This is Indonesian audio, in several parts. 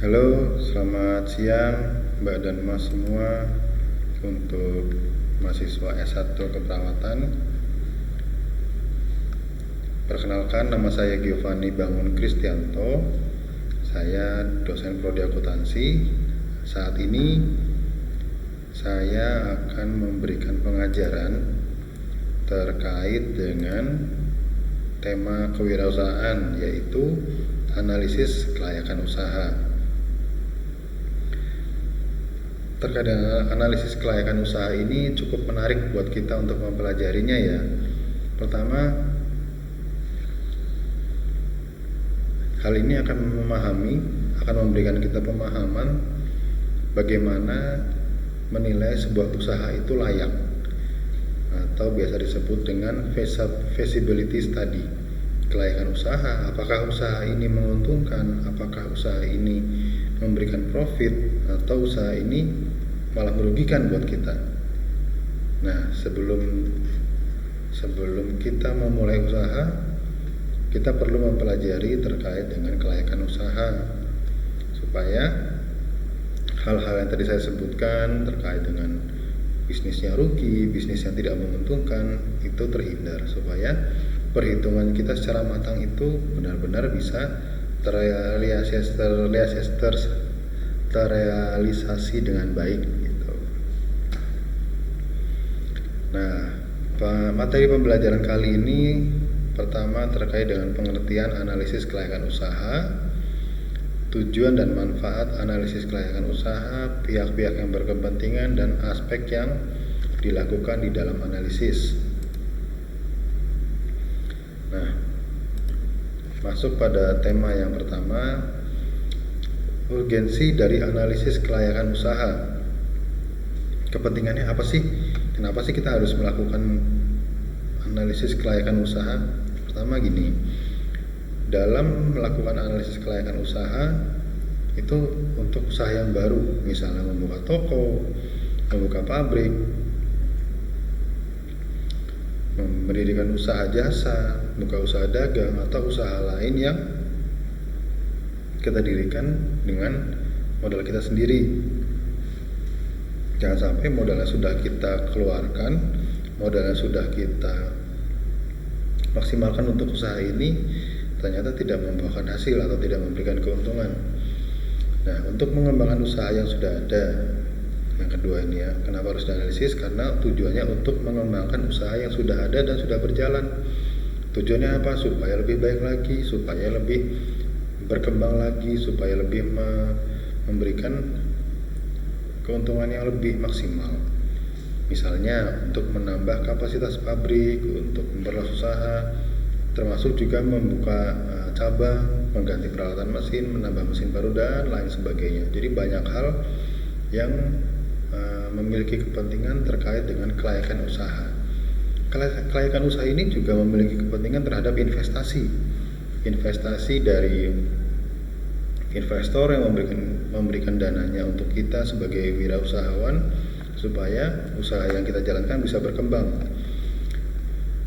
Halo, selamat siang Mbak dan Mas semua. Untuk mahasiswa S1 keperawatan, perkenalkan, nama saya Giovanni Bangun Kristianto. Saya dosen prodi akuntansi. Saat ini saya akan memberikan pengajaran terkait dengan tema kewirausahaan, yaitu analisis kelayakan usaha. Terkait dengan analisis kelayakan usaha ini cukup menarik buat kita untuk mempelajarinya ya. Pertama, hal ini akan memberikan kita pemahaman bagaimana menilai sebuah usaha itu layak, atau biasa disebut dengan feasibility study. Kelayakan usaha, apakah usaha ini menguntungkan, apakah usaha ini memberikan profit, atau usaha ini malah merugikan buat kita. Nah, sebelum kita memulai usaha, kita perlu mempelajari terkait dengan kelayakan usaha, supaya hal-hal yang tadi saya sebutkan terkait dengan bisnisnya rugi, bisnis yang tidak menguntungkan, itu terhindar, supaya perhitungan kita secara matang itu benar-benar bisa terrealisasi dengan baik gitu. Nah, materi pembelajaran kali ini pertama terkait dengan pengertian analisis kelayakan usaha, tujuan dan manfaat analisis kelayakan usaha, pihak-pihak yang berkepentingan, dan aspek yang dilakukan di dalam analisis. Nah, masuk pada tema yang pertama, urgensi dari analisis kelayakan usaha. Kepentingannya apa sih? Kenapa sih kita harus melakukan analisis kelayakan usaha? Pertama gini, dalam melakukan analisis kelayakan usaha itu untuk usaha yang baru, misalnya membuka toko, membuka pabrik, mendirikan usaha jasa, buka usaha dagang, atau usaha lain yang kita dirikan dengan modal kita sendiri. Jangan sampai modalnya sudah kita keluarkan, modalnya sudah kita maksimalkan untuk usaha ini, ternyata tidak membuahkan hasil atau tidak memberikan keuntungan. Nah, untuk mengembangkan usaha yang sudah ada, yang kedua ini ya, kenapa harus dianalisis? Karena tujuannya untuk mengembangkan usaha yang sudah ada dan sudah berjalan. Tujuannya apa? Supaya lebih baik lagi, supaya lebih berkembang lagi, supaya lebih memberikan keuntungan yang lebih maksimal. Misalnya untuk menambah kapasitas pabrik, untuk memperluas usaha, termasuk juga membuka cabang, mengganti peralatan mesin, menambah mesin baru, dan lain sebagainya. Jadi banyak hal yang memiliki kepentingan terkait dengan kelayakan usaha. Kelayakan usaha ini juga memiliki kepentingan terhadap investasi dari investor yang memberikan dananya untuk kita sebagai wirausahawan, supaya usaha yang kita jalankan bisa berkembang.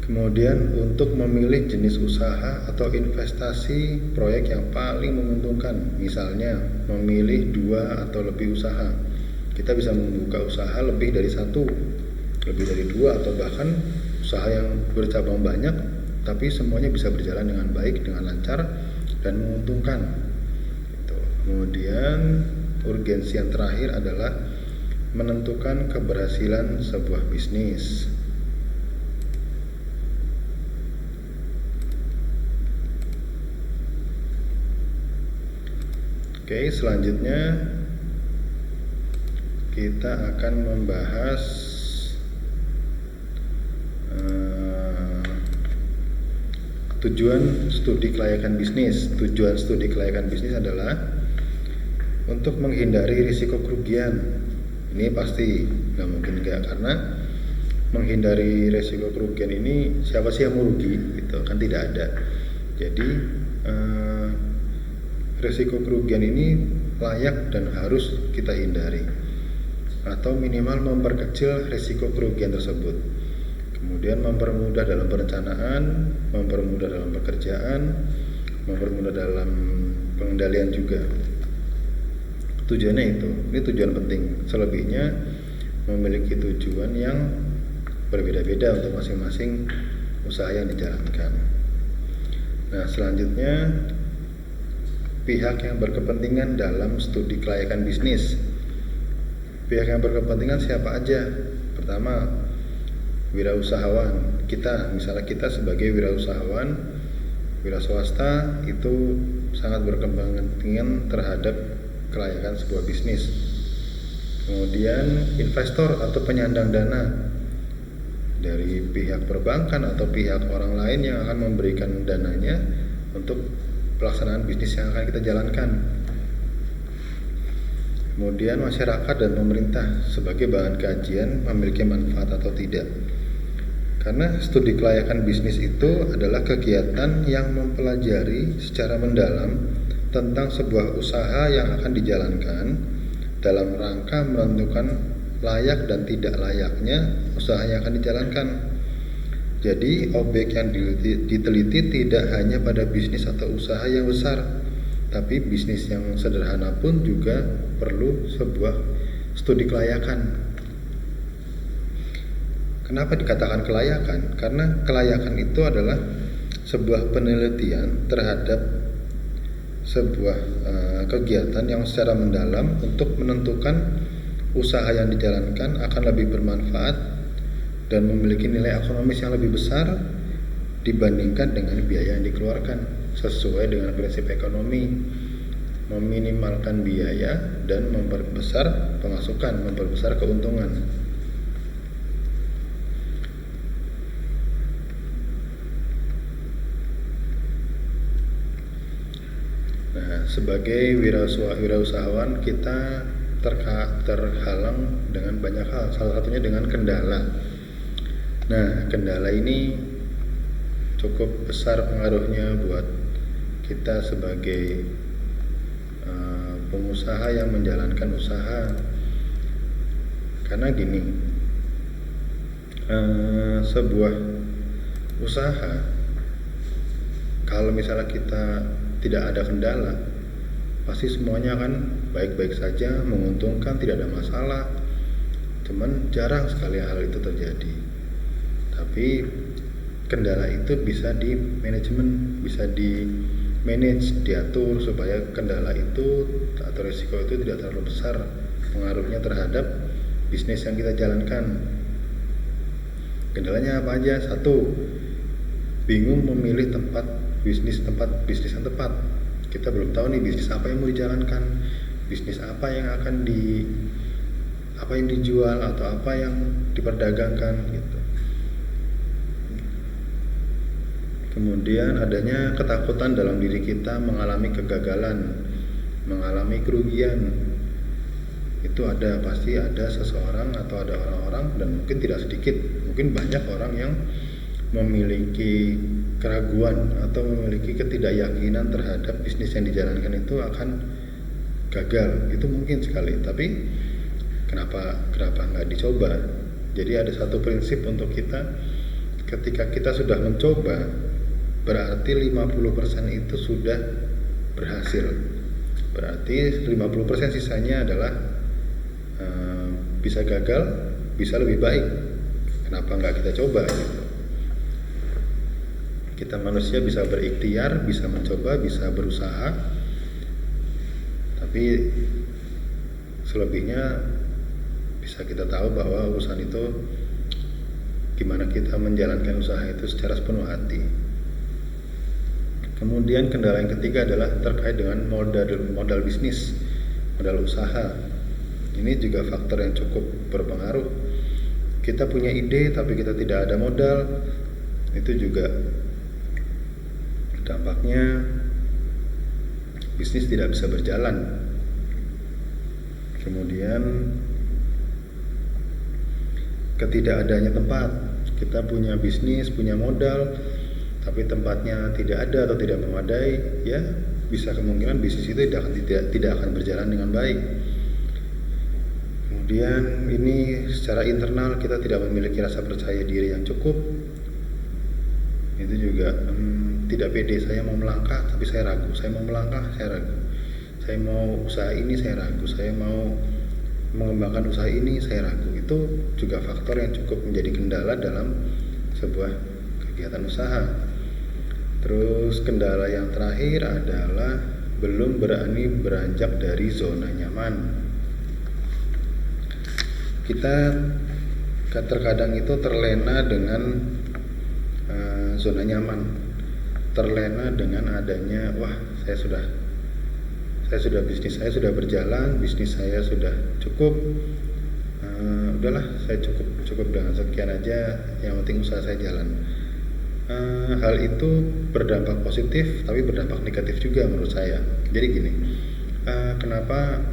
Kemudian untuk memilih jenis usaha atau investasi proyek yang paling menguntungkan, misalnya memilih 2 atau lebih usaha. Kita bisa membuka usaha lebih dari 1, lebih dari 2, atau bahkan usaha yang bercabang banyak, tapi semuanya bisa berjalan dengan baik, dengan lancar, dan menguntungkan. Kemudian urgensi yang terakhir adalah menentukan keberhasilan sebuah bisnis. Oke, selanjutnya kita akan membahas tujuan studi kelayakan bisnis. Tujuan studi kelayakan bisnis adalah untuk menghindari risiko kerugian. Ini pasti nggak mungkin enggak, karena menghindari risiko kerugian ini siapa sih yang mau rugi gitu kan, tidak ada. Jadi risiko kerugian ini layak dan harus kita hindari, atau minimal memperkecil risiko kerugian tersebut. Kemudian mempermudah dalam perencanaan, mempermudah dalam pekerjaan, mempermudah dalam pengendalian juga. Tujuannya itu, ini tujuan penting. Selebihnya memiliki tujuan yang berbeda-beda untuk masing-masing usaha yang dijalankan. Nah, selanjutnya pihak yang berkepentingan dalam studi kelayakan bisnis. Pihak yang berkepentingan siapa aja? Pertama, wirausahawan. Misalnya kita sebagai wirausahawan, wira swasta itu sangat berkepentingan terhadap kelayakan sebuah bisnis. Kemudian investor atau penyandang dana dari pihak perbankan atau pihak orang lain yang akan memberikan dananya untuk pelaksanaan bisnis yang akan kita jalankan. Kemudian masyarakat dan pemerintah sebagai bahan kajian memiliki manfaat atau tidak. Karena studi kelayakan bisnis itu adalah kegiatan yang mempelajari secara mendalam tentang sebuah usaha yang akan dijalankan dalam rangka menentukan layak dan tidak layaknya usaha yang akan dijalankan. Jadi objek yang diteliti tidak hanya pada bisnis atau usaha yang besar, tapi bisnis yang sederhana pun juga perlu sebuah studi kelayakan. Kenapa dikatakan kelayakan? Karena kelayakan itu adalah sebuah penelitian terhadap sebuah kegiatan yang secara mendalam untuk menentukan usaha yang dijalankan akan lebih bermanfaat dan memiliki nilai ekonomis yang lebih besar dibandingkan dengan biaya yang dikeluarkan, sesuai dengan prinsip ekonomi, meminimalkan biaya dan memperbesar pemasukan, memperbesar keuntungan. Nah, sebagai wirausahawan kita terhalang dengan banyak hal, salah satunya dengan kendala. Nah, kendala ini cukup besar pengaruhnya buat kita sebagai pengusaha yang menjalankan usaha. Karena gini, sebuah usaha kalau misalnya kita tidak ada kendala, pasti semuanya akan baik-baik saja, menguntungkan, tidak ada masalah. Cuman jarang sekali hal itu terjadi. Tapi kendala itu bisa di manajemen, bisa di manage, diatur supaya kendala itu atau risiko itu tidak terlalu besar pengaruhnya terhadap bisnis yang kita jalankan. Kendalanya apa aja? Satu, bingung memilih tempat bisnis yang tepat. Kita belum tahu nih bisnis apa yang mau dijalankan, bisnis apa yang akan dijual atau apa yang diperdagangkan gitu. Kemudian adanya ketakutan dalam diri kita mengalami kegagalan, mengalami kerugian. Itu pasti ada seseorang atau ada orang-orang, dan mungkin tidak sedikit, mungkin banyak orang yang memiliki keraguan atau memiliki ketidakyakinan terhadap bisnis yang dijalankan itu akan gagal. Itu mungkin sekali, tapi kenapa nggak dicoba? Jadi ada satu prinsip untuk kita, ketika kita sudah mencoba, berarti 50% itu sudah berhasil. Berarti 50% sisanya adalah bisa gagal, bisa lebih baik. Kenapa nggak kita coba gitu? Kita manusia bisa berikhtiar, bisa mencoba, bisa berusaha, tapi selebihnya bisa kita tahu bahwa urusan itu gimana kita menjalankan usaha itu secara sepenuh hati. Kemudian kendala yang ketiga adalah terkait dengan modal bisnis, modal usaha. Ini juga faktor yang cukup berpengaruh. Kita punya ide tapi kita tidak ada modal, itu juga dampaknya bisnis tidak bisa berjalan. Kemudian ketidakadanya tempat. Kita punya bisnis, punya modal, tapi tempatnya tidak ada atau tidak memadai, ya bisa kemungkinan bisnis itu tidak akan berjalan dengan baik. Kemudian ini secara internal kita tidak memiliki rasa percaya diri yang cukup. Itu juga tidak pede, saya mau melangkah tapi saya ragu, saya mau melangkah saya ragu. Saya mau usaha ini saya ragu, saya mau mengembangkan usaha ini saya ragu. Itu juga faktor yang cukup menjadi kendala dalam sebuah kegiatan usaha. Terus kendala yang terakhir adalah belum berani beranjak dari zona nyaman. Kita terkadang itu terlena dengan zona nyaman, terlena dengan adanya saya sudah bisnis saya sudah berjalan, bisnis saya sudah cukup, udahlah saya cukup dengan sekian aja, yang penting usaha saya jalan. Hal itu berdampak positif tapi berdampak negatif juga menurut saya. Jadi gini, kenapa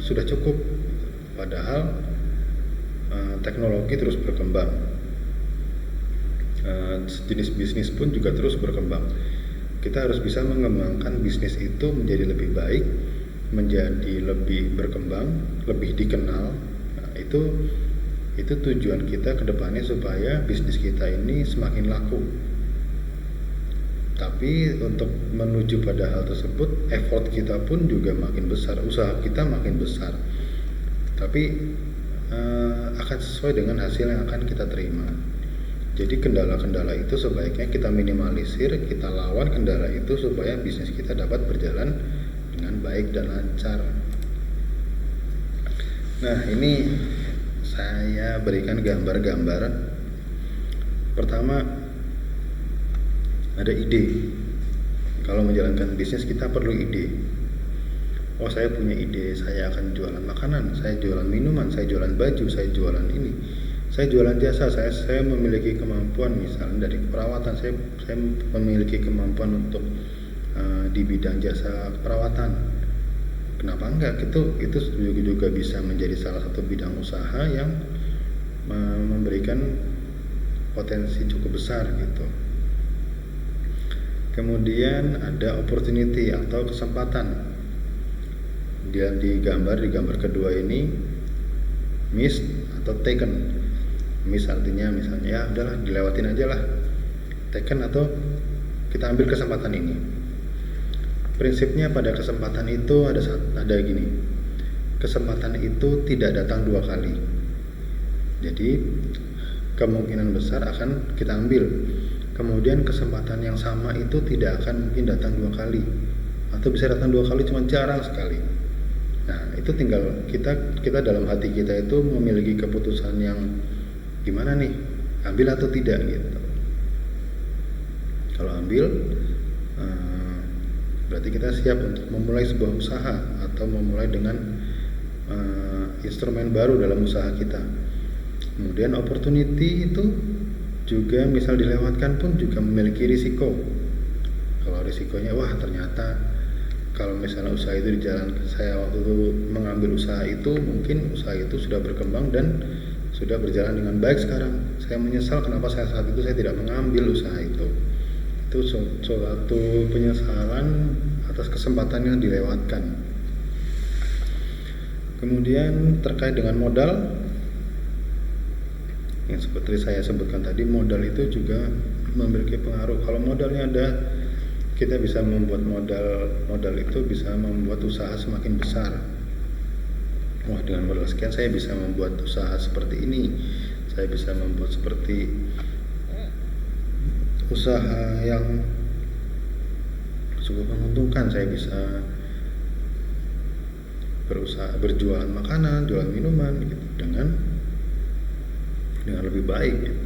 sudah cukup padahal teknologi terus berkembang, jenis bisnis pun juga terus berkembang. Kita harus bisa mengembangkan bisnis itu menjadi lebih baik, menjadi lebih berkembang, lebih dikenal. Nah, itu tujuan kita ke depannya supaya bisnis kita ini semakin laku. Tapi untuk menuju pada hal tersebut, effort kita pun juga makin besar, usaha kita makin besar. Tapi akan sesuai dengan hasil yang akan kita terima. Jadi kendala-kendala itu sebaiknya kita minimalisir, kita lawan kendala itu supaya bisnis kita dapat berjalan dengan baik dan lancar. Nah, ini saya berikan gambar-gambar. Pertama, ada ide. Kalau menjalankan bisnis kita perlu ide. Oh, saya punya ide, saya akan jualan makanan, saya jualan minuman, saya jualan baju, saya jualan ini, saya jualan jasa, saya memiliki kemampuan misalnya dari perawatan, saya memiliki kemampuan untuk di bidang jasa perawatan. Kenapa enggak? Itu juga bisa menjadi salah satu bidang usaha yang memberikan potensi cukup besar gitu. Kemudian ada opportunity atau kesempatan. Dia di gambar kedua ini miss atau taken. Miss artinya misalnya ya udahlah dilewatin aja lah. Taken atau kita ambil kesempatan ini. Prinsipnya pada kesempatan itu ada gini. Kesempatan itu tidak datang dua kali. Jadi kemungkinan besar akan kita ambil. Kemudian kesempatan yang sama itu tidak akan mungkin datang dua kali, atau bisa datang dua kali cuma jarang sekali. Nah, itu tinggal kita dalam hati kita itu memiliki keputusan yang gimana nih, ambil atau tidak gitu. Kalau ambil, berarti kita siap untuk memulai sebuah usaha atau memulai dengan instrumen baru dalam usaha kita. Kemudian opportunity itu juga misal dilewatkan pun juga memiliki risiko. Kalau risikonya ternyata kalau misalnya usaha itu saya waktu itu mengambil usaha itu, mungkin usaha itu sudah berkembang dan sudah berjalan dengan baik sekarang. Saya menyesal kenapa saat itu saya tidak mengambil usaha itu. Itu suatu penyesalan atas kesempatan yang dilewatkan. Kemudian terkait dengan modal, yang seperti saya sebutkan tadi, modal itu juga memiliki pengaruh. Kalau modalnya ada, kita bisa membuat modal itu bisa membuat usaha semakin besar. Dengan modal sekian saya bisa membuat usaha seperti ini, saya bisa membuat seperti usaha yang cukup menguntungkan. Saya bisa berjualan makanan, jualan minuman gitu, dengan lebih baik gitu.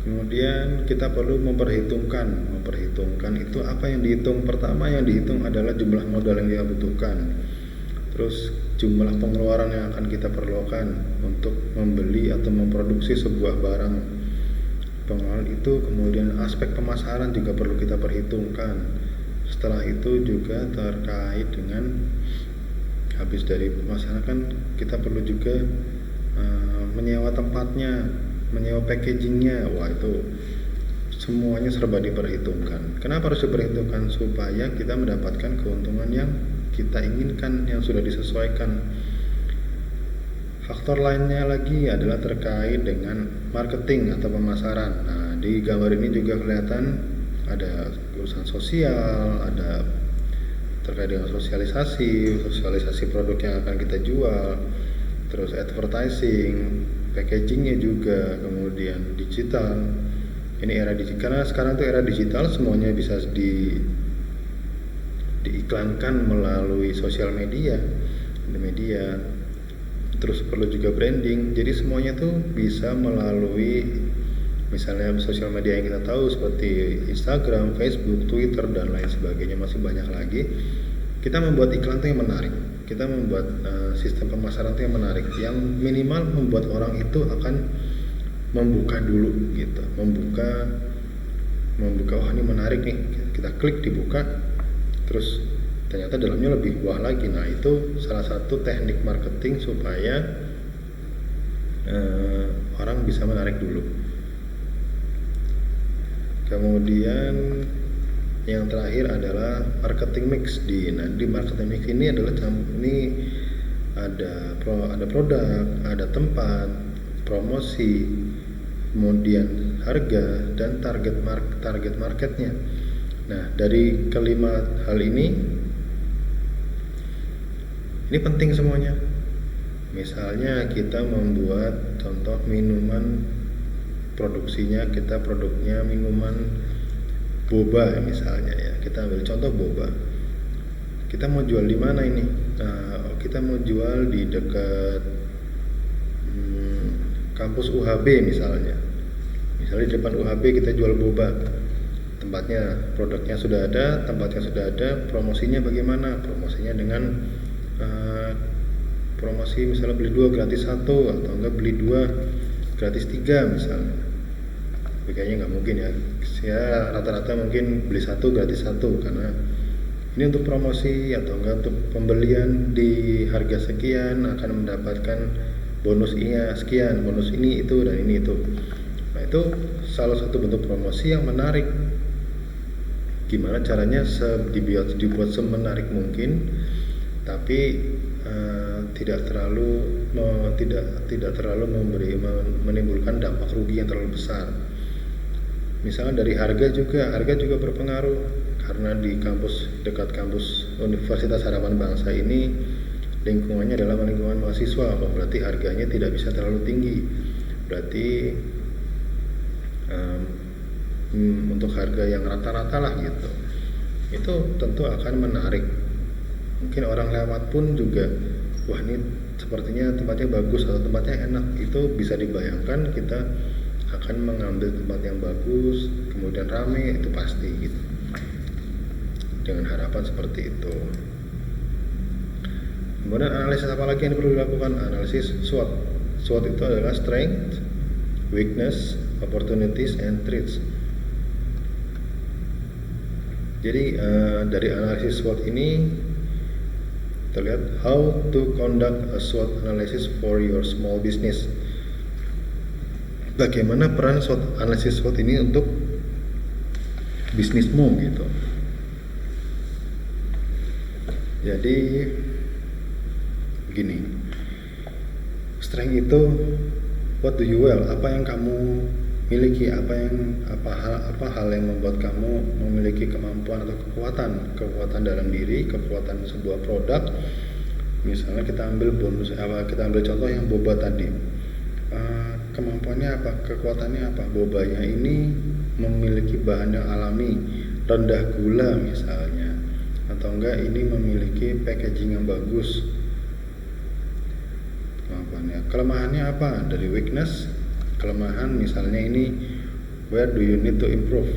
Kemudian kita perlu memperhitungkan itu apa yang dihitung. Pertama yang dihitung adalah jumlah modal yang kita butuhkan, terus jumlah pengeluaran yang akan kita perlukan untuk membeli atau memproduksi sebuah barang. Pengeluaran itu, kemudian aspek pemasaran juga perlu kita perhitungkan. Setelah itu juga terkait dengan habis dari pemasaran kan kita perlu juga menyewa tempatnya, menyewa packagingnya. Itu semuanya serba diperhitungkan. Kenapa harus diperhitungkan? Supaya kita mendapatkan keuntungan yang kita inginkan, yang sudah disesuaikan. Faktor lainnya lagi adalah terkait dengan marketing atau pemasaran. Nah, di gambar ini juga kelihatan ada urusan sosial, ada terkait dengan sosialisasi produk yang akan kita jual, terus advertising, packagingnya juga, kemudian digital. Ini era digital, karena sekarang tuh era digital, semuanya bisa diiklankan melalui sosial media, terus perlu juga branding. Jadi semuanya tuh bisa melalui misalnya sosial media yang kita tahu seperti Instagram, Facebook, Twitter, dan lain sebagainya, masih banyak lagi. Kita membuat iklan tuh yang menarik, kita membuat sistem pemasaran tuh yang menarik, yang minimal membuat orang itu akan membuka dulu gitu, membuka wah ini menarik nih, kita klik, dibuka, terus ternyata dalamnya lebih wah lagi. Nah itu salah satu teknik marketing supaya orang bisa menarik dulu. Kemudian yang terakhir adalah marketing mix. Di marketing mix ini adalah ada produk, ada tempat, promosi, kemudian harga, dan target marketnya. Nah dari kelima hal ini penting semuanya. Misalnya kita membuat contoh minuman, produknya minuman boba misalnya ya, kita ambil contoh boba. Kita mau jual di mana ini? Kita mau jual di dekat kampus UHB misalnya di depan UHB kita jual boba. Produknya sudah ada, tempatnya sudah ada, promosinya bagaimana? Promosinya dengan promosi misalnya beli 2 gratis 1, atau enggak beli 2 gratis 3 misalnya. Tapi kayaknya nggak mungkin ya, rata-rata mungkin beli 1 gratis 1, karena ini untuk promosi, atau enggak untuk pembelian di harga sekian akan mendapatkan bonus sekian, bonus ini, itu, dan ini, itu. Nah itu salah satu bentuk promosi yang menarik. Gimana caranya dibuat semenarik mungkin, tapi tidak terlalu menimbulkan dampak rugi yang terlalu besar. Misalnya dari harga juga berpengaruh, karena di dekat kampus Universitas Harapan Bangsa ini lingkungannya adalah lingkungan mahasiswa, berarti harganya tidak bisa terlalu tinggi. Berarti untuk harga yang rata-rata lah gitu, itu tentu akan menarik. Mungkin orang lewat pun juga, wah ini sepertinya tempatnya bagus atau tempatnya enak. Itu bisa dibayangkan kita akan mengambil tempat yang bagus, kemudian rame, itu pasti gitu, dengan harapan seperti itu. Kemudian analisis apa lagi yang perlu dilakukan? Analisis SWOT. SWOT itu adalah strength, weakness, opportunities, and threats. Jadi dari analisis SWOT ini terlihat how to conduct a SWOT analysis for your small business. Bagaimana peran analisis SWOT ini untuk bisnismu gitu. Jadi begini, strength itu what do you well, apa yang kamu miliki, apa hal yang membuat kamu memiliki kemampuan atau kekuatan dalam diri, kekuatan sebuah produk. Misalnya kita ambil contoh yang boba tadi. Kemampuannya apa, kekuatannya apa? Bobanya ini memiliki bahan yang alami, rendah gula misalnya, atau enggak ini memiliki packaging yang bagus. Kemampuannya, kelemahannya apa? Dari weakness, kelemahan misalnya ini where do you need to improve,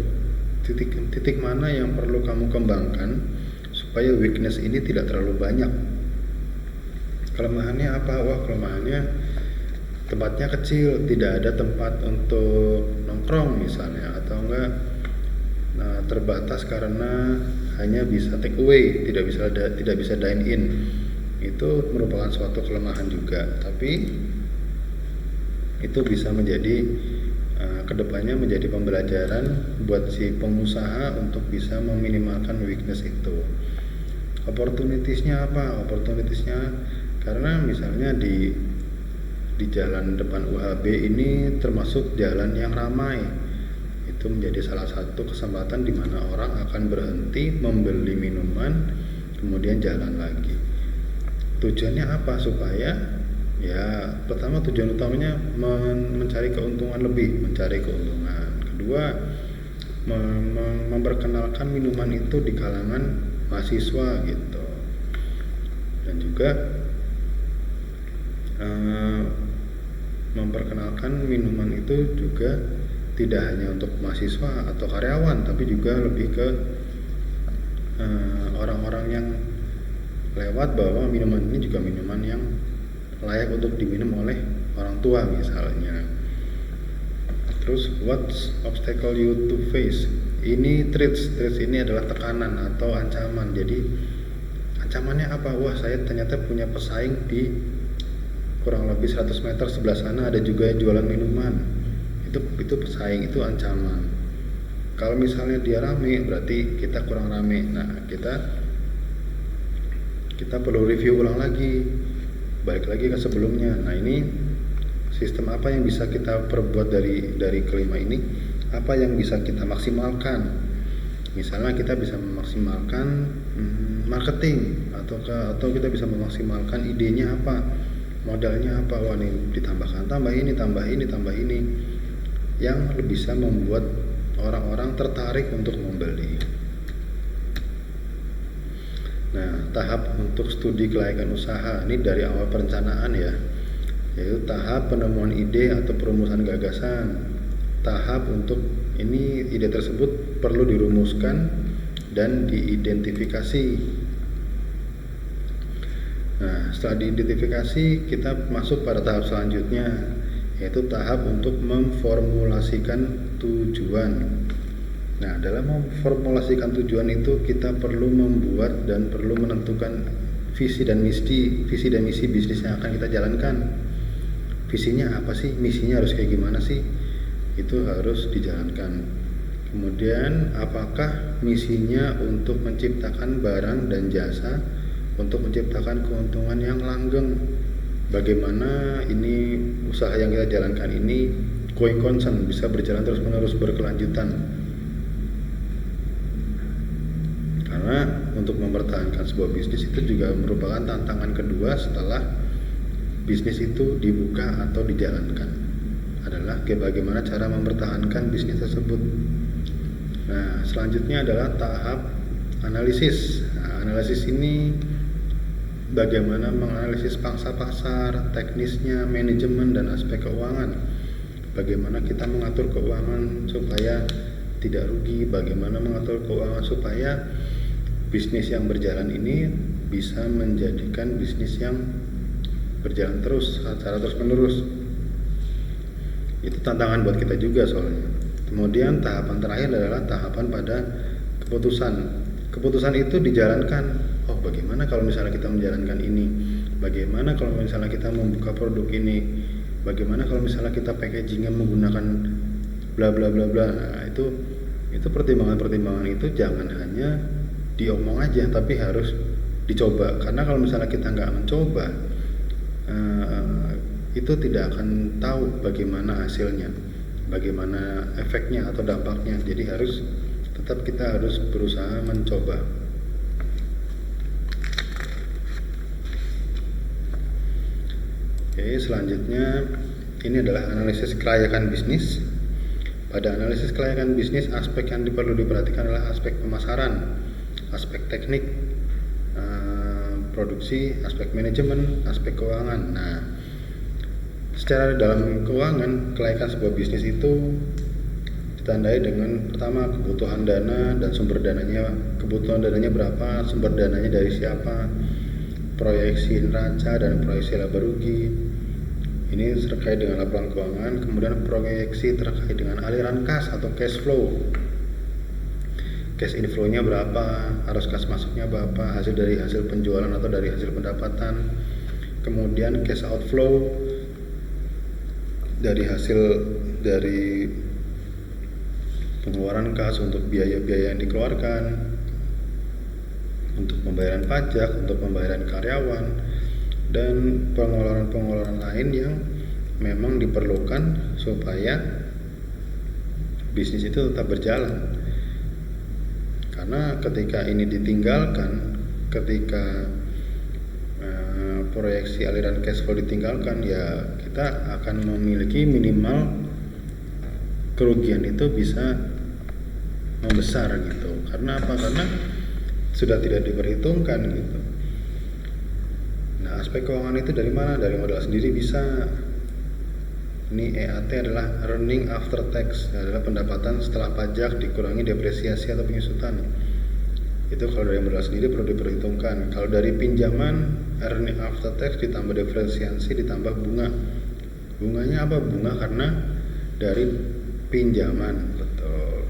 titik mana yang perlu kamu kembangkan supaya weakness ini tidak terlalu banyak. Kelemahannya apa? Wah, kelemahannya tempatnya kecil, tidak ada tempat untuk nongkrong misalnya, atau enggak terbatas karena hanya bisa take away, tidak bisa dine in. Itu merupakan suatu kelemahan juga, tapi itu bisa menjadi kedepannya menjadi pembelajaran buat si pengusaha untuk bisa meminimalkan weakness itu. Opportunitiesnya apa? Opportunitiesnya karena misalnya di jalan depan UHB ini termasuk jalan yang ramai, itu menjadi salah satu kesempatan di mana orang akan berhenti membeli minuman kemudian jalan lagi. Tujuannya apa? Supaya ya pertama tujuan utamanya mencari keuntungan lebih, mencari keuntungan. Kedua, memperkenalkan minuman itu di kalangan mahasiswa gitu. Dan juga memperkenalkan minuman itu juga tidak hanya untuk mahasiswa atau karyawan, tapi juga lebih ke orang-orang yang lewat, bahwa minuman ini juga minuman yang layak untuk diminum oleh orang tua misalnya. Terus what's obstacle you to face? Ini threats ini adalah tekanan atau ancaman. Jadi ancamannya apa? Wah, saya ternyata punya pesaing di kurang lebih 100 meter sebelah sana ada juga yang jualan minuman. Itu pesaing, itu ancaman. Kalau misalnya dia rame, berarti kita kurang rame. Nah, kita perlu review ulang lagi, balik lagi ke sebelumnya. Nah, ini sistem apa yang bisa kita perbuat dari kelima ini? Apa yang bisa kita maksimalkan? Misalnya kita bisa memaksimalkan marketing, atau kita bisa memaksimalkan idenya apa, modalnya apa. Wah, nih ditambahkan, tambah ini yang bisa membuat orang-orang tertarik untuk membeli. Nah, tahap untuk studi kelayakan usaha ini dari awal perencanaan ya, yaitu tahap penemuan ide atau perumusan gagasan. Tahap untuk ini ide tersebut perlu dirumuskan dan diidentifikasi. Nah, setelah diidentifikasi, kita masuk pada tahap selanjutnya, yaitu tahap untuk memformulasikan tujuan. Nah, dalam memformulasikan tujuan itu kita perlu membuat dan perlu menentukan visi dan misi bisnis yang akan kita jalankan. Visinya apa sih? Misinya harus kayak gimana sih? Itu harus dijalankan. Kemudian, apakah misinya untuk menciptakan barang dan jasa untuk menciptakan keuntungan yang langgeng? Bagaimana ini usaha yang kita jalankan ini going concern, bisa berjalan terus-menerus, berkelanjutan. Karena untuk mempertahankan sebuah bisnis itu juga merupakan tantangan kedua setelah bisnis itu dibuka atau dijalankan, adalah bagaimana cara mempertahankan bisnis tersebut. Nah, selanjutnya adalah tahap analisis. Nah, analisis ini bagaimana menganalisis pangsa pasar, teknisnya, manajemen, dan aspek keuangan. Bagaimana kita mengatur keuangan supaya tidak rugi, bagaimana mengatur keuangan supaya bisnis yang berjalan ini bisa menjadikan bisnis yang berjalan terus secara terus-menerus. Itu tantangan buat kita juga soalnya. Kemudian tahapan terakhir adalah tahapan pada keputusan. Keputusan itu dijalankan. Oh, bagaimana kalau misalnya kita menjalankan ini? Bagaimana kalau misalnya kita membuka produk ini? Bagaimana kalau misalnya kita packagingnya menggunakan bla bla bla bla? Nah, itu pertimbangan-pertimbangan itu jangan hanya diomong aja, tapi harus dicoba. Karena kalau misalnya kita nggak mencoba, itu tidak akan tahu bagaimana hasilnya, bagaimana efeknya atau dampaknya. Jadi kita harus berusaha mencoba. Oke, selanjutnya ini adalah analisis kelayakan bisnis. Pada analisis kelayakan bisnis, aspek yang perlu diperhatikan adalah aspek pemasaran, aspek teknik, produksi, aspek manajemen, aspek keuangan. Nah, secara dalam keuangan, kelayakan sebuah bisnis itu ditandai dengan pertama kebutuhan dana dan sumber dananya. Kebutuhan dananya berapa, sumber dananya dari siapa, proyeksi neraca dan proyeksi laba rugi. Ini terkait dengan laporan keuangan. Kemudian proyeksi terkait dengan aliran kas atau cash flow. Cash inflow-nya berapa, arus kas masuknya berapa, hasil dari hasil penjualan atau dari hasil pendapatan. Kemudian cash outflow dari hasil dari pengeluaran kas untuk biaya-biaya yang dikeluarkan, untuk pembayaran pajak, untuk pembayaran karyawan, dan pengeluaran-pengeluaran lain yang memang diperlukan supaya bisnis itu tetap berjalan. Karena ketika ini ditinggalkan, ketika proyeksi aliran cash flow ditinggalkan, ya kita akan memiliki minimal kerugian itu bisa membesar gitu. Karena apa? Karena sudah tidak diperhitungkan gitu. Nah, aspek keuangan itu dari mana? Dari modal sendiri bisa. Ini EAT adalah earning after tax, adalah pendapatan setelah pajak dikurangi depresiasi atau penyusutan. Itu kalau dari modal sendiri perlu diperhitungkan. Kalau dari pinjaman, earning after tax ditambah depresiasi ditambah bunga. Bunganya apa? Bunga karena dari pinjaman, betul.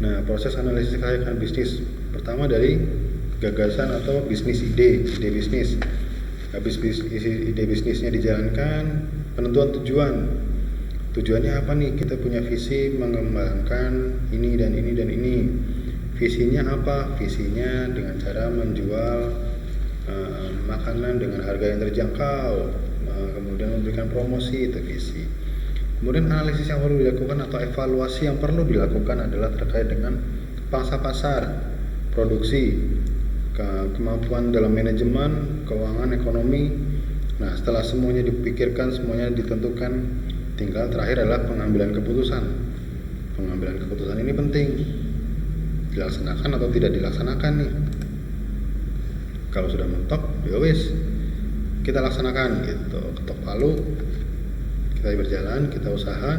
Nah, proses analisis kelayakan bisnis pertama dari gagasan atau bisnis ide bisnis. Habis ide bisnisnya dijalankan, penentuan tujuan. Tujuannya apa nih? Kita punya visi mengembangkan ini dan ini dan ini. Visinya apa? Visinya dengan cara menjual makanan dengan harga yang terjangkau, kemudian memberikan promosi, itu visi. Kemudian analisis yang perlu dilakukan atau evaluasi yang perlu dilakukan adalah terkait dengan pangsa pasar, produksi, kemampuan dalam manajemen, keuangan, ekonomi. Nah, setelah semuanya dipikirkan, semuanya ditentukan, tinggal terakhir adalah pengambilan keputusan. Pengambilan keputusan ini penting, dilaksanakan atau tidak dilaksanakan nih. Kalau sudah mentok, ya wis, kita laksanakan gitu, ketok palu, kita berjalan, kita usaha,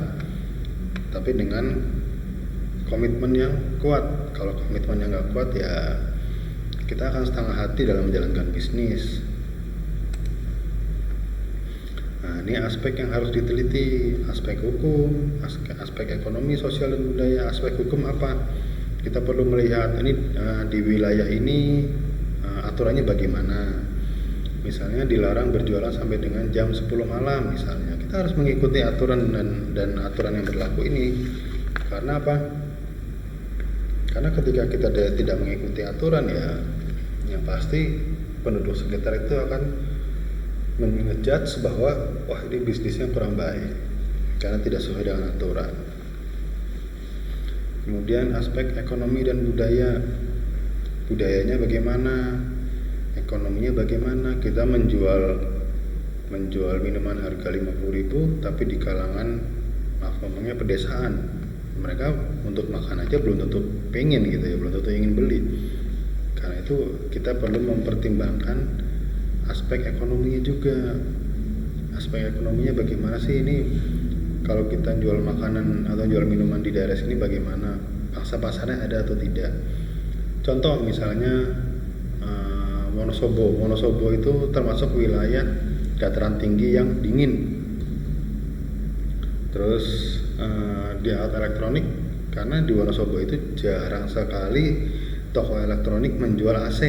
tapi dengan komitmen yang kuat. Kalau komitmennya nggak kuat, ya kita akan setengah hati dalam menjalankan bisnis. Nah, ini aspek yang harus diteliti, aspek hukum, aspek ekonomi, sosial dan budaya. Aspek hukum apa? Kita perlu melihat ini di wilayah ini aturannya bagaimana. Misalnya dilarang berjualan sampai dengan jam 10 malam misalnya. Kita harus mengikuti aturan dan aturan yang berlaku ini. Karena apa? Karena ketika kita tidak mengikuti aturan, ya yang pasti penduduk sekitar itu akan ngejudge bahwa wah, ini bisnisnya kurang baik karena tidak sesuai dengan aturan. Kemudian aspek ekonomi dan budaya. Budayanya bagaimana? Ekonominya bagaimana? Kita menjual minuman harga 50.000 tapi di kalangan, maaf ngomongnya, pedesaan. Mereka untuk makan aja belum tentu pengen gitu ya, belum tentu ingin beli. Karena itu kita perlu mempertimbangkan aspek ekonominya juga. Aspek ekonominya bagaimana sih ini? Kalau kita jual makanan atau jual minuman di daerah sini bagaimana? Pangsa pasarnya ada atau tidak? Contoh misalnya Wonosobo itu termasuk wilayah dataran tinggi yang dingin. Terus di alat elektronik, karena di Wonosobo itu jarang sekali toko elektronik menjual AC.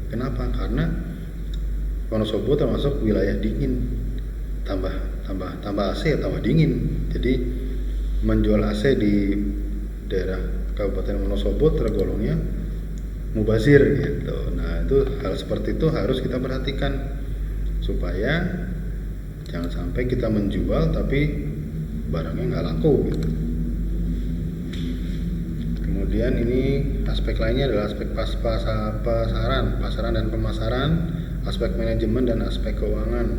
Kenapa? Karena Wonosobo termasuk wilayah dingin, tambah AC ya tambah dingin. Jadi menjual AC di daerah Kabupaten Wonosobo tergolongnya mubazir gitu. Nah, itu hal seperti itu harus kita perhatikan supaya jangan sampai kita menjual tapi barangnya nggak laku gitu. Kemudian ini aspek lainnya adalah aspek pasaran dan pemasaran, aspek manajemen dan aspek keuangan.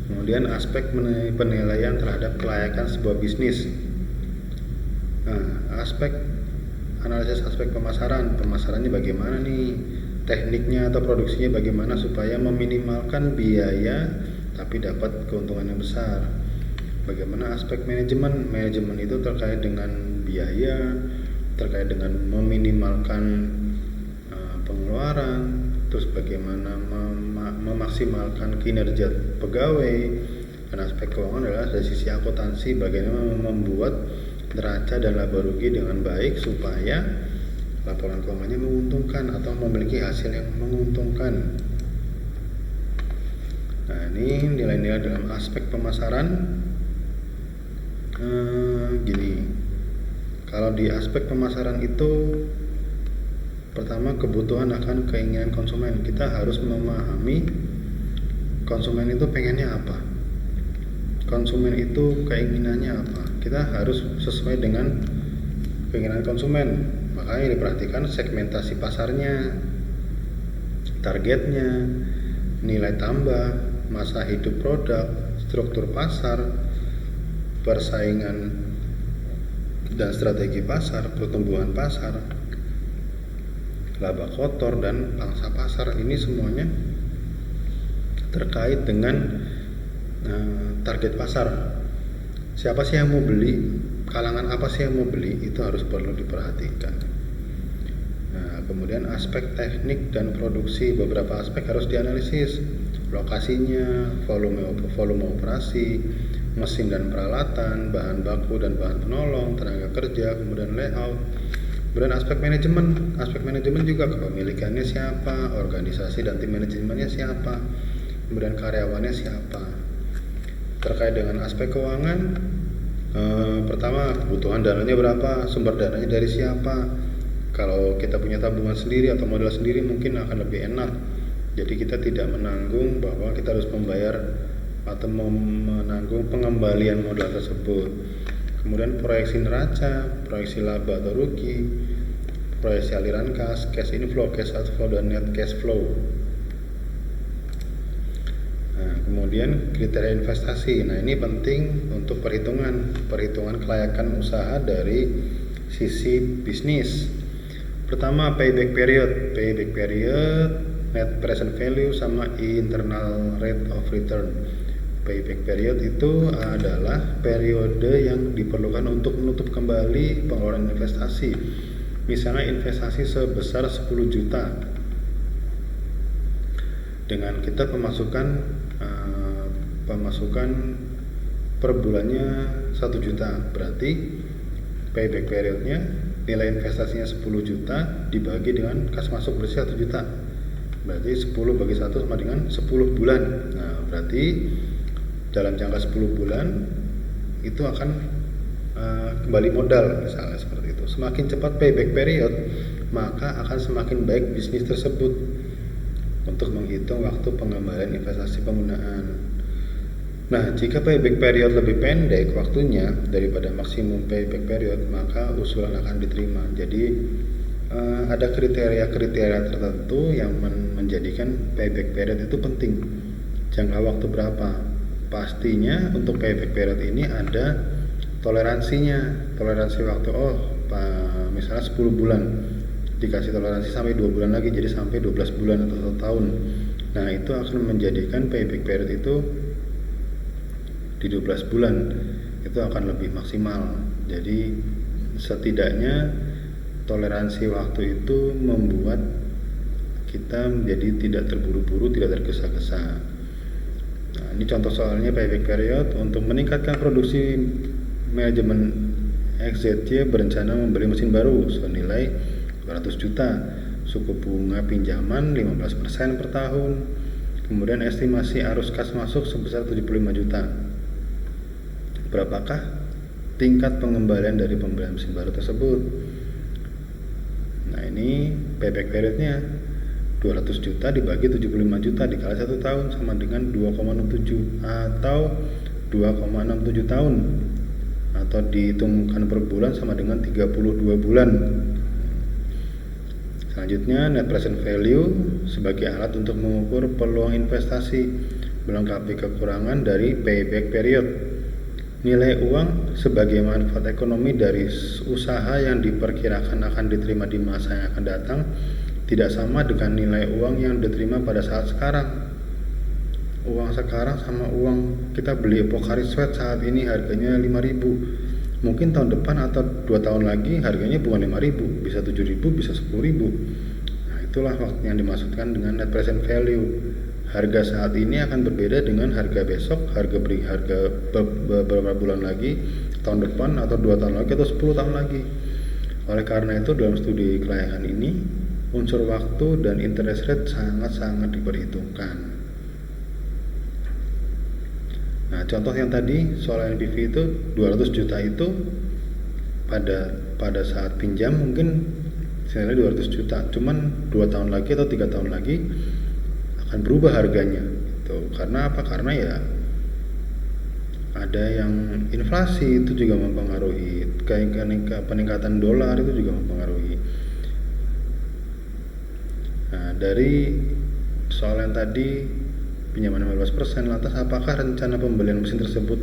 Kemudian aspek penilaian terhadap kelayakan sebuah bisnis. Nah, analisis aspek pemasarannya bagaimana nih, tekniknya atau produksinya bagaimana supaya meminimalkan biaya tapi dapat keuntungan yang besar. Bagaimana aspek manajemen itu terkait dengan biaya, terkait dengan meminimalkan pengeluaran, terus bagaimana memaksimalkan kinerja pegawai. Dan aspek keuangan adalah dari sisi akuntansi, bagaimana membuat neraca dan laba rugi dengan baik supaya laporan keuangannya menguntungkan atau memiliki hasil yang menguntungkan. Nah, ini nilai-nilai dalam aspek pemasaran. Gini, kalau di aspek pemasaran itu pertama kebutuhan akan keinginan konsumen. Kita harus memahami konsumen itu pengennya apa, konsumen itu keinginannya apa. Kita harus sesuai dengan keinginan konsumen. Makanya diperhatikan segmentasi pasarnya, targetnya, nilai tambah, masa hidup produk, struktur pasar, persaingan dan strategi pasar, pertumbuhan pasar, laba kotor, dan pangsa pasar. Ini semuanya terkait dengan target pasar. Siapa sih yang mau beli, kalangan apa sih yang mau beli, itu harus perlu diperhatikan. Nah, kemudian aspek teknik dan produksi, beberapa aspek harus dianalisis. Lokasinya, volume operasi, mesin dan peralatan, bahan baku dan bahan penolong, tenaga kerja, kemudian layout. Kemudian aspek manajemen juga, kepemilikannya siapa, organisasi dan tim manajemennya siapa, kemudian karyawannya siapa. Terkait dengan aspek keuangan, pertama kebutuhan dananya berapa, sumber dananya dari siapa. Kalau kita punya tabungan sendiri atau modal sendiri mungkin akan lebih enak, jadi kita tidak menanggung bahwa kita harus membayar atau menanggung pengembalian modal tersebut. Kemudian proyeksi neraca, proyeksi laba atau rugi, proyeksi aliran kas, cash inflow, cash outflow, dan net cash flow. Nah, kemudian kriteria investasi. Nah, ini penting untuk perhitungan kelayakan usaha dari sisi bisnis. Pertama, payback period, net present value, sama internal rate of return. Payback period itu adalah periode yang diperlukan untuk menutup kembali pengeluaran investasi. Misalnya investasi sebesar 10 juta dengan kita pemasukan per bulannya 1 juta, berarti payback periodnya nilai investasinya 10 juta dibagi dengan kas masuk bersih 1 juta, berarti 10 bagi 1 sama dengan 10 bulan. Nah, berarti dalam jangka 10 bulan itu akan kembali modal, misalnya seperti itu. Semakin cepat payback period, maka akan semakin baik bisnis tersebut untuk menghitung waktu pengembalian investasi penggunaan. Nah, jika payback period lebih pendek waktunya daripada maksimum payback period, maka usulan akan diterima. Jadi ada kriteria-kriteria tertentu yang menjadikan payback period itu penting. Jangka waktu berapa? Pastinya untuk payback period ini ada toleransinya, toleransi waktu. Misalnya 10 bulan dikasih toleransi sampai 2 bulan lagi, jadi sampai 12 bulan atau 1 tahun. Nah, itu akan menjadikan payback period itu di 12 bulan itu akan lebih maksimal. Jadi setidaknya toleransi waktu itu membuat kita menjadi tidak terburu-buru, tidak tergesa-gesa. Nah, ini contoh soalnya payback period. Untuk meningkatkan produksi, manajemen XZY berencana membeli mesin baru senilai 200 juta, suku bunga pinjaman 15% per tahun, kemudian estimasi arus kas masuk sebesar 75 juta. Berapakah tingkat pengembalian dari pembelian mesin baru tersebut? Nah, ini payback periodnya 200 juta dibagi 75 juta dikali 1 tahun sama dengan 2,67 atau 2,67 tahun, atau dihitungkan per bulan sama dengan 32 bulan. Selanjutnya, net present value sebagai alat untuk mengukur peluang investasi, melengkapi kekurangan dari payback period. Nilai uang sebagai manfaat ekonomi dari usaha yang diperkirakan akan diterima di masa yang akan datang tidak sama dengan nilai uang yang diterima pada saat sekarang. Uang sekarang sama uang kita beli Pocari Sweat saat ini harganya 5.000. Mungkin tahun depan atau 2 tahun lagi harganya bukan 5.000, bisa 7.000, bisa 10.000. Nah, itulah yang dimaksudkan dengan net present value. Harga saat ini akan berbeda dengan harga besok, harga beberapa bulan lagi, tahun depan atau 2 tahun lagi atau 10 tahun lagi. Oleh karena itu dalam studi kelayakan ini unsur waktu dan interest rate sangat-sangat diperhitungkan. Nah, contoh yang tadi soal NPV itu 200 juta itu pada saat pinjam mungkin senilai 200 juta, cuman 2 tahun lagi atau 3 tahun lagi akan berubah harganya gitu. Karena apa? Karena ya Ada yang inflasi itu juga mempengaruhi, kayak peningkatan dolar itu juga mempengaruhi. Nah, dari soal yang tadi pinjaman 15%, lantas apakah rencana pembelian mesin tersebut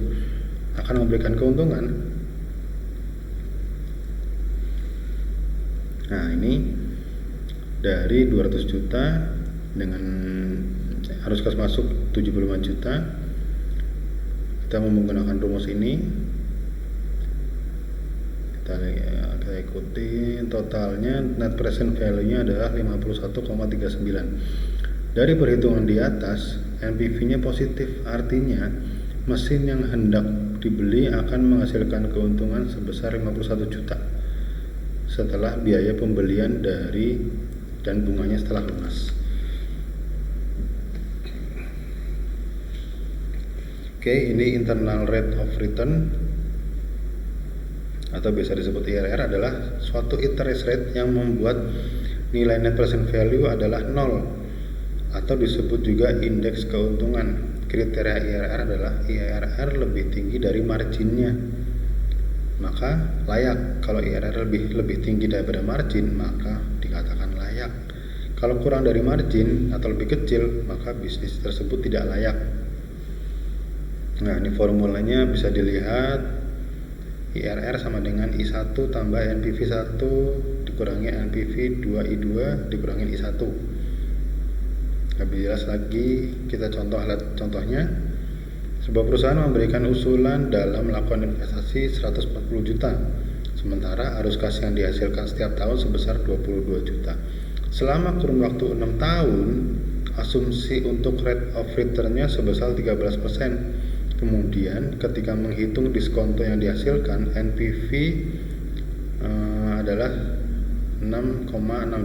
akan memberikan keuntungan? Nah, ini dari 200 juta dengan harus kas masuk 75 juta, kita menggunakan rumus ini, kita ikuti totalnya. Net present value nya adalah 51,39. Dari perhitungan di atas, NPV nya positif, artinya mesin yang hendak dibeli akan menghasilkan keuntungan sebesar 51 juta setelah biaya pembelian dan bunganya setelah lunas. Oke, ini internal rate of return atau biasa disebut IRR adalah suatu interest rate yang membuat nilai net present value adalah 0 atau disebut juga indeks keuntungan. Kriteria IRR adalah IRR lebih tinggi dari marginnya, maka layak. Kalau IRR lebih tinggi daripada margin, maka dikatakan layak. Kalau kurang dari margin atau lebih kecil, maka bisnis tersebut tidak layak. Nah, ini formulanya bisa dilihat. IRR sama dengan I1 tambah NPV 1 dikurangi NPV 2I2 dikurangi I1. Lebih jelas lagi, kita contohnya. Sebuah perusahaan memberikan usulan dalam melakukan investasi 140 juta, sementara arus kas yang dihasilkan setiap tahun sebesar 22 juta. Selama kurun waktu 6 tahun, asumsi untuk rate of return-nya sebesar 13%. Kemudian ketika menghitung diskonto yang dihasilkan, NPV adalah 6,6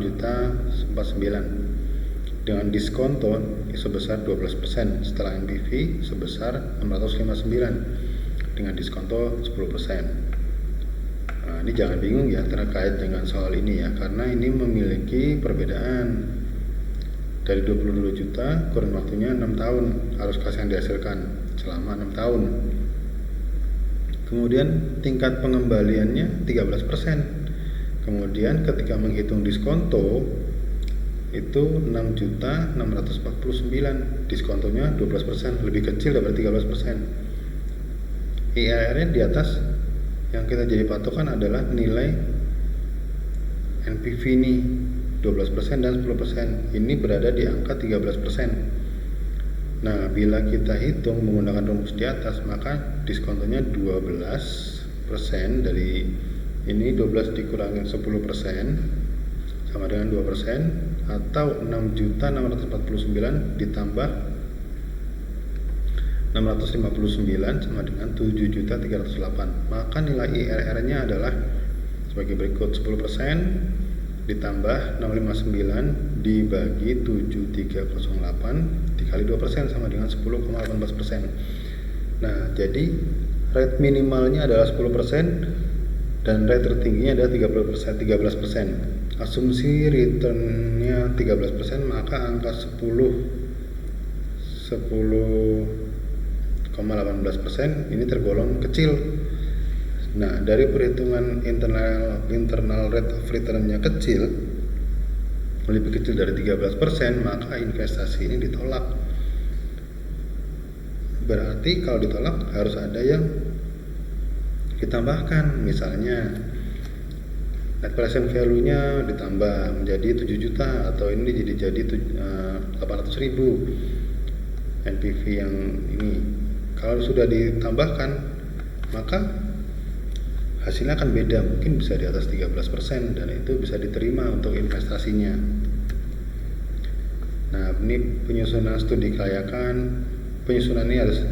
juta 49 dengan diskonto sebesar 12% setelah NPV sebesar 659 dengan diskonto 10%. Nah, ini jangan bingung ya terkait dengan soal ini ya, karena ini memiliki perbedaan. Dari 22 juta kurun waktunya 6 tahun arus kas yang dihasilkan selama 6 tahun. Kemudian tingkat pengembaliannya 13%. Kemudian ketika menghitung diskonto itu 6.649, diskontonya 12%, lebih kecil daripada 13%. IRR-nya di atas yang kita jadi patokan adalah nilai NPV ini 12% dan 10%. Ini berada di angka 13%. Nah, bila kita hitung menggunakan rumus di atas, maka diskontonya 12% dari ini, 12 dikurangi 10% sama dengan 2%, atau 6.649 ditambah 659 sama dengan 7.308. Maka nilai IRR-nya adalah sebagai berikut: 10% ditambah 659 dibagi 7308 dikali 2% sama dengan 10,18%. Nah, jadi rate minimalnya adalah 10% dan rate tertingginya adalah 13%. Asumsi returnnya 13%, maka angka 10,18% ini tergolong kecil. Nah, dari perhitungan internal rate of return-nya kecil, lebih kecil dari 13%, maka investasi ini ditolak. Berarti kalau ditolak harus ada yang ditambahkan. Misalnya net present value-nya ditambah menjadi 7 juta, atau ini jadi 800.000 NPV yang ini. Kalau sudah ditambahkan, maka hasilnya akan beda, mungkin bisa di atas 13%, dan itu bisa diterima untuk investasinya. Nah, ini penyusunan studi kelayakan. Penyusunan ini harus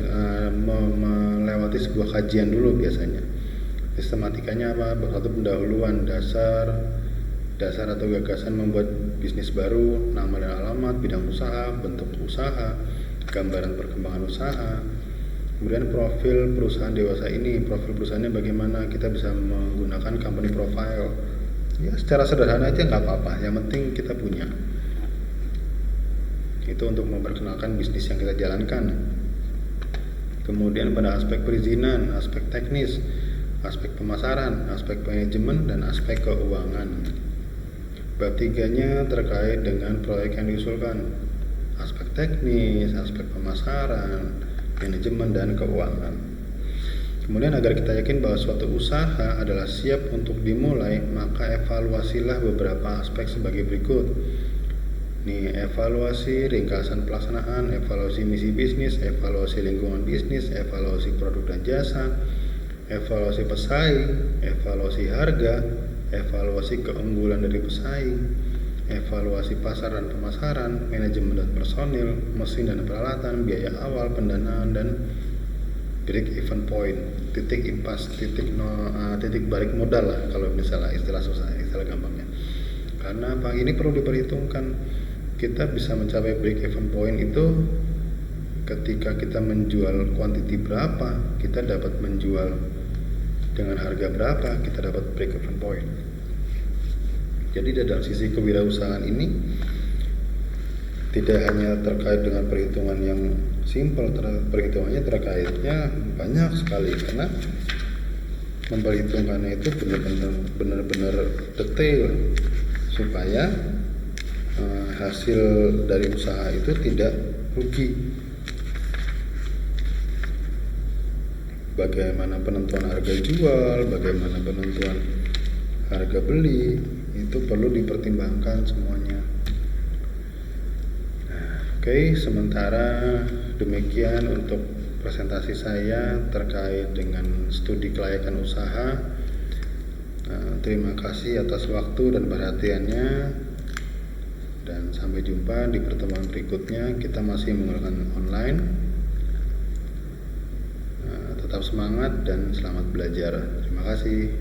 melewati sebuah kajian dulu biasanya. Sistematikanya apa? Satu, pendahuluan dasar atau gagasan membuat bisnis baru, nama dan alamat, bidang usaha, bentuk usaha, gambaran perkembangan usaha. Kemudian profil perusahaan dewasa ini, profil perusahaannya bagaimana, kita bisa menggunakan company profile. Ya, secara sederhana aja nggak apa-apa, yang penting kita punya. Itu untuk memperkenalkan bisnis yang kita jalankan. Kemudian pada aspek perizinan, aspek teknis, aspek pemasaran, aspek manajemen, dan aspek keuangan. Bab 3-nya terkait dengan proyek yang diusulkan, aspek teknis, aspek pemasaran, manajemen, dan keuangan. Kemudian agar kita yakin bahwa suatu usaha adalah siap untuk dimulai, maka evaluasilah beberapa aspek sebagai berikut. Nih, evaluasi ringkasan pelaksanaan, evaluasi misi bisnis, evaluasi lingkungan bisnis, evaluasi produk dan jasa, evaluasi pesaing, evaluasi harga, evaluasi keunggulan dari pesaing, evaluasi pasar dan pemasaran, manajemen dan personil, mesin dan peralatan, biaya awal, pendanaan, dan break even point, titik impas, titik balik modal lah kalau misalnya istilah susah, istilah gampangnya. Karena apa? Ini perlu diperhitungkan. Kita bisa mencapai break even point itu ketika kita menjual quantity berapa, kita dapat menjual dengan harga berapa, kita dapat break even point. Jadi dalam sisi kewirausahaan ini tidak hanya terkait dengan perhitungan yang simpel, perhitungannya terkaitnya banyak sekali, karena memperhitungkannya itu benar-benar detail supaya hasil dari usaha itu tidak rugi. Bagaimana penentuan harga jual, bagaimana penentuan harga beli, itu perlu dipertimbangkan semuanya. Oke, sementara demikian untuk presentasi saya terkait dengan studi kelayakan usaha. Terima kasih atas waktu dan perhatiannya, dan sampai jumpa di pertemuan berikutnya. Kita masih menggunakan online. Tetap semangat dan selamat belajar. Terima kasih.